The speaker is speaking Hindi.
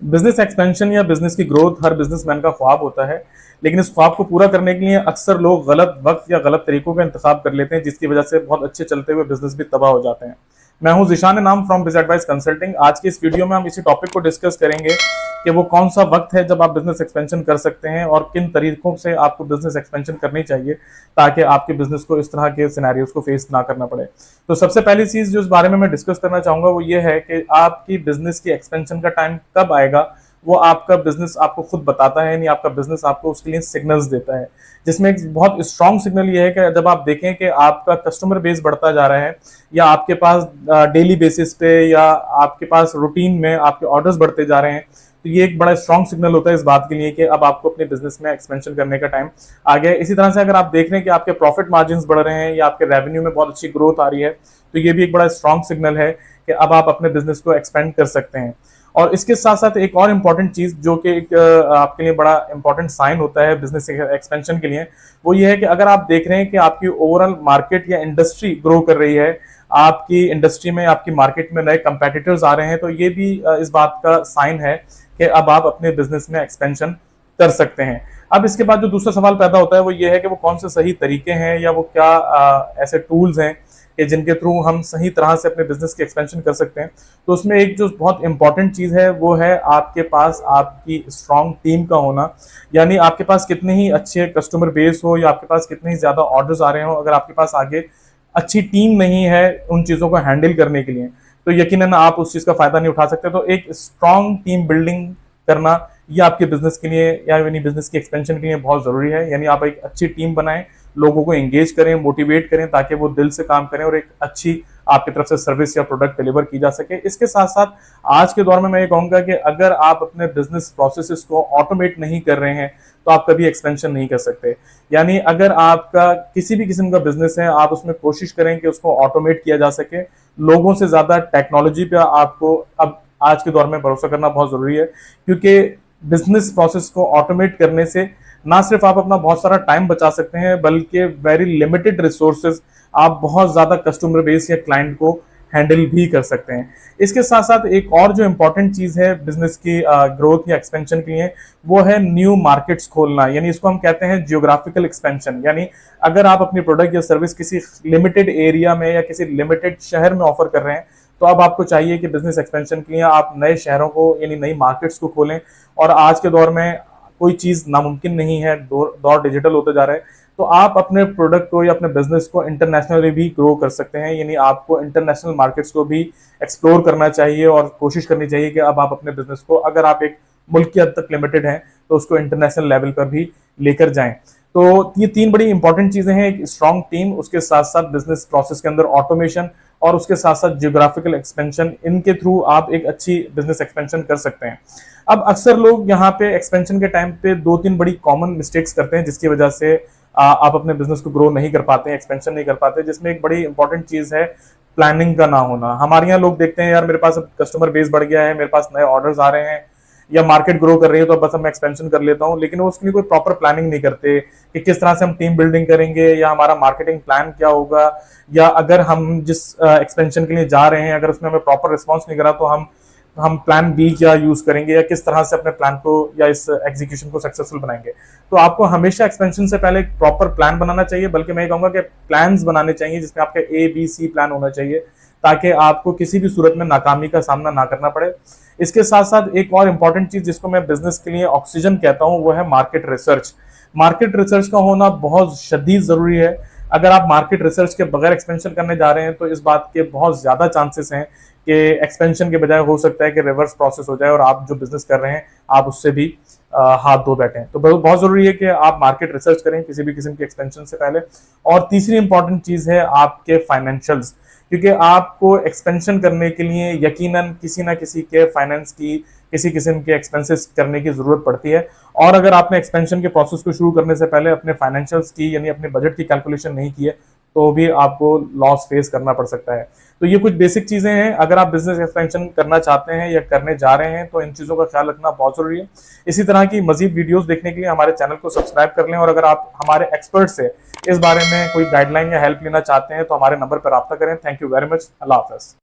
बिजनेस एक्सपेंशन या बिजनेस की ग्रोथ हर बिजनेसमैन का ख्वाब होता है, लेकिन इस ख्वाब को पूरा करने के लिए अक्सर लोग गलत वक्त या गलत तरीकों का इंतखाब कर लेते हैं, जिसकी वजह से बहुत अच्छे चलते हुए बिजनेस भी तबाह हो जाते हैं। मैं हूं जिशान नाम फ्रॉम बिज एडवाइस कंसल्टिंग। आज की इस वीडियो में हम इसी टॉपिक को डिस्कस करेंगे कि वो कौन सा वक्त है जब आप बिजनेस एक्सपेंशन कर सकते हैं और किन तरीकों से आपको बिजनेस एक्सपेंशन करनी चाहिए ताकि आपके बिजनेस को इस तरह के सिनेरियोज को फेस ना करना पड़े। तो सबसे पहली चीज जो इस बारे में मैं डिस्कस करना चाहूंगा वो ये है कि आपकी बिजनेस की एक्सपेंशन का टाइम कब आएगा, वो आपका बिजनेस आपको खुद बताता है, नहीं आपका बिजनेस आपको उसके लिए सिग्नल्स देता है। जिसमें एक बहुत स्ट्रॉन्ग सिग्नल ये है कि जब आप देखें कि आपका कस्टमर बेस बढ़ता जा रहा है या आपके पास डेली बेसिस पे या आपके पास रूटीन में आपके ऑर्डर्स बढ़ते जा रहे हैं, तो ये एक बड़ा स्ट्रॉन्ग सिग्नल होता है इस बात के लिए कि अब आपको अपने बिजनेस में एक्सपेंशन करने का टाइम आ गया है। इसी तरह से अगर आप देख रहे हैं कि आपके प्रॉफिट मार्जिन बढ़ रहे हैं या आपके रेवेन्यू में बहुत अच्छी ग्रोथ आ रही है, तो ये भी एक बड़ा स्ट्रॉन्ग सिग्नल है कि अब आप अपने बिजनेस को एक्सपेंड कर सकते हैं। और इसके साथ साथ एक और इम्पॉर्टेंट चीज जो कि एक आपके लिए बड़ा इंपॉर्टेंट साइन होता है बिजनेस एक्सपेंशन के लिए, वो ये है कि अगर आप देख रहे हैं कि आपकी ओवरऑल मार्केट या इंडस्ट्री ग्रो कर रही है, आपकी इंडस्ट्री में आपकी मार्केट में नए कंपेटिटर्स आ रहे हैं, तो ये भी इस बात का साइन है कि अब आप अपने बिजनेस में एक्सपेंशन कर सकते हैं। अब इसके बाद जो दूसरा सवाल पैदा होता है वो ये है कि वो कौन से सही तरीके हैं या वो क्या ऐसे टूल्स हैं कि जिनके थ्रू हम सही तरह से अपने बिजनेस की एक्सपेंशन कर सकते हैं। तो उसमें एक जो बहुत इंपॉर्टेंट चीज है वो है आपके पास आपकी स्ट्रॉन्ग टीम का होना। यानी आपके पास कितने ही अच्छे कस्टमर बेस हो या आपके पास कितने ही ज्यादा ऑर्डर्स आ रहे हो, अगर आपके पास आगे अच्छी टीम नहीं है उन चीजों को हैंडल करने के लिए, तो यकीनन आप उस चीज का फायदा नहीं उठा सकते। तो एक स्ट्रॉन्ग टीम बिल्डिंग करना ये आपके बिजनेस के लिए या यानी बिजनेस की एक्सपेंशन के लिए बहुत जरूरी है। यानी आप एक अच्छी टीम बनाएं, लोगों को एंगेज करें, मोटिवेट करें ताकि वो दिल से काम करें और एक अच्छी आपकी तरफ से सर्विस या प्रोडक्ट डिलीवर की जा सके। इसके साथ साथ आज के दौर में मैं ये कहूंगा कि अगर आप अपने बिजनेस प्रोसेसेस को ऑटोमेट नहीं कर रहे हैं तो आप कभी एक्सपेंशन नहीं कर सकते। यानी अगर आपका किसी भी किस्म का बिजनेस है, आप उसमें कोशिश करें कि उसको ऑटोमेट किया जा सके। लोगों से ज्यादा टेक्नोलॉजी पे आपको अब आज के दौर में भरोसा करना बहुत जरूरी है, क्योंकि बिजनेस प्रोसेस को ऑटोमेट करने से ना सिर्फ आप अपना बहुत सारा टाइम बचा सकते हैं, बल्कि वेरी लिमिटेड रिसोर्सेज आप बहुत ज्यादा कस्टमर बेस या क्लाइंट को हैंडल भी कर सकते हैं। इसके साथ साथ एक और जो इंपॉर्टेंट चीज है बिजनेस की ग्रोथ या एक्सपेंशन के लिए, वो है न्यू मार्केट्स खोलना। यानी इसको हम कहते हैं जियोग्राफिकल एक्सपेंशन। यानी अगर आप अपनी प्रोडक्ट या सर्विस किसी लिमिटेड एरिया में या किसी लिमिटेड शहर में ऑफर कर रहे हैं, तो अब आपको चाहिए कि बिजनेस एक्सपेंशन के लिए आप नए शहरों को यानी नई मार्केट्स को खोलें। और आज के दौर में कोई चीज नामुमकिन नहीं है, दौर डिजिटल होते जा रहा है, तो आप अपने प्रोडक्ट को या अपने बिजनेस को इंटरनेशनली भी ग्रो कर सकते हैं। यानी आपको इंटरनेशनल मार्केट्स को भी एक्सप्लोर करना चाहिए और कोशिश करनी चाहिए कि अब आप अपने बिजनेस को, अगर आप एक मुल्क की हद तक लिमिटेड हैं, तो उसको इंटरनेशनल लेवल पर भी लेकर जाएं। तो ये तीन बड़ी इंपॉर्टेंट चीजें हैं, एक स्ट्रॉन्ग टीम, उसके साथ साथ बिजनेस प्रोसेस के अंदर ऑटोमेशन और उसके साथ साथ जियोग्राफिकल एक्सपेंशन। इनके थ्रू आप एक अच्छी बिजनेस एक्सपेंशन कर सकते हैं। अब अक्सर लोग यहाँ पे एक्सपेंशन के टाइम पे दो तीन बड़ी कॉमन मिस्टेक्स करते हैं, जिसकी वजह से आप अपने बिजनेस को ग्रो नहीं कर पाते हैं, एक्सपेंशन नहीं कर पाते। जिसमें एक बड़ी इंपॉर्टेंट चीज है प्लानिंग का ना होना। हमारे यहाँ लोग देखते हैं यार मेरे पास अब कस्टमर बेस बढ़ गया है, मेरे पास नए ऑर्डर्स आ रहे हैं या मार्केट ग्रो कर रही है, तो बस अब मैं एक्सपेंशन कर लेता हूँ, लेकिन वो उसके लिए कोई प्रॉपर प्लानिंग नहीं करते कि किस तरह से हम टीम बिल्डिंग करेंगे या हमारा मार्केटिंग प्लान क्या होगा, या अगर हम जिस एक्सपेंशन के लिए जा रहे हैं अगर उसमें हमें प्रॉपर रिस्पॉन्स नहीं करा तो हम प्लान बी क्या यूज करेंगे या किस तरह से अपने प्लान को या इस एग्जीक्यूशन को सक्सेसफुल बनाएंगे। तो आपको हमेशा एक्सपेंशन से पहले एक प्रॉपर प्लान बनाना चाहिए, बल्कि मैं कहूंगा कि प्लान्स बनाने चाहिए जिसमें आपका ABC प्लान होना चाहिए, ताकि आपको किसी भी सूरत में नाकामी का सामना ना करना पड़े। इसके साथ साथ एक और इंपॉर्टेंट चीज जिसको मैं बिजनेस के लिए ऑक्सीजन कहता हूं, वो है मार्केट रिसर्च। मार्केट रिसर्च का होना बहुत शदीद जरूरी है। अगर आप मार्केट रिसर्च के बगैर एक्सपेंशन करने जा रहे हैं तो इस बात के बहुत ज्यादा चांसेस हैं कि एक्सपेंशन के बजाय हो सकता है कि रिवर्स प्रोसेस हो जाए और आप जो बिजनेस कर रहे हैं आप उससे भी हाथ धो बैठे हैं। तो बहुत जरूरी है कि आप मार्केट रिसर्च करें किसी भी किस्म के एक्सपेंशन से पहले। और तीसरी इंपॉर्टेंट चीज है आपके फाइनेंशियल्स, क्योंकि आपको एक्सपेंशन करने के लिए यकीनन किसी ना किसी के फाइनेंस की किसी किस्म के एक्सपेंसेस करने की जरूरत पड़ती है। और अगर आपने एक्सपेंशन के प्रोसेस को शुरू करने से पहले अपने फाइनेंशियल्स की यानी अपने बजट की कैलकुलेशन नहीं की है, तो भी आपको लॉस फेस करना पड़ सकता है। तो ये कुछ बेसिक चीजें हैं, अगर आप बिजनेस एक्सपेंशन करना चाहते हैं या करने जा रहे हैं तो इन चीजों का ख्याल रखना बहुत जरूरी है। इसी तरह की मजीद वीडियोस देखने के लिए हमारे चैनल को सब्सक्राइब कर लें, और अगर आप हमारे एक्सपर्ट से इस बारे में कोई गाइडलाइन या हेल्प लेना चाहते हैं तो हमारे नंबर पर राब्ता करें। Thank you very much. Allah Hafiz.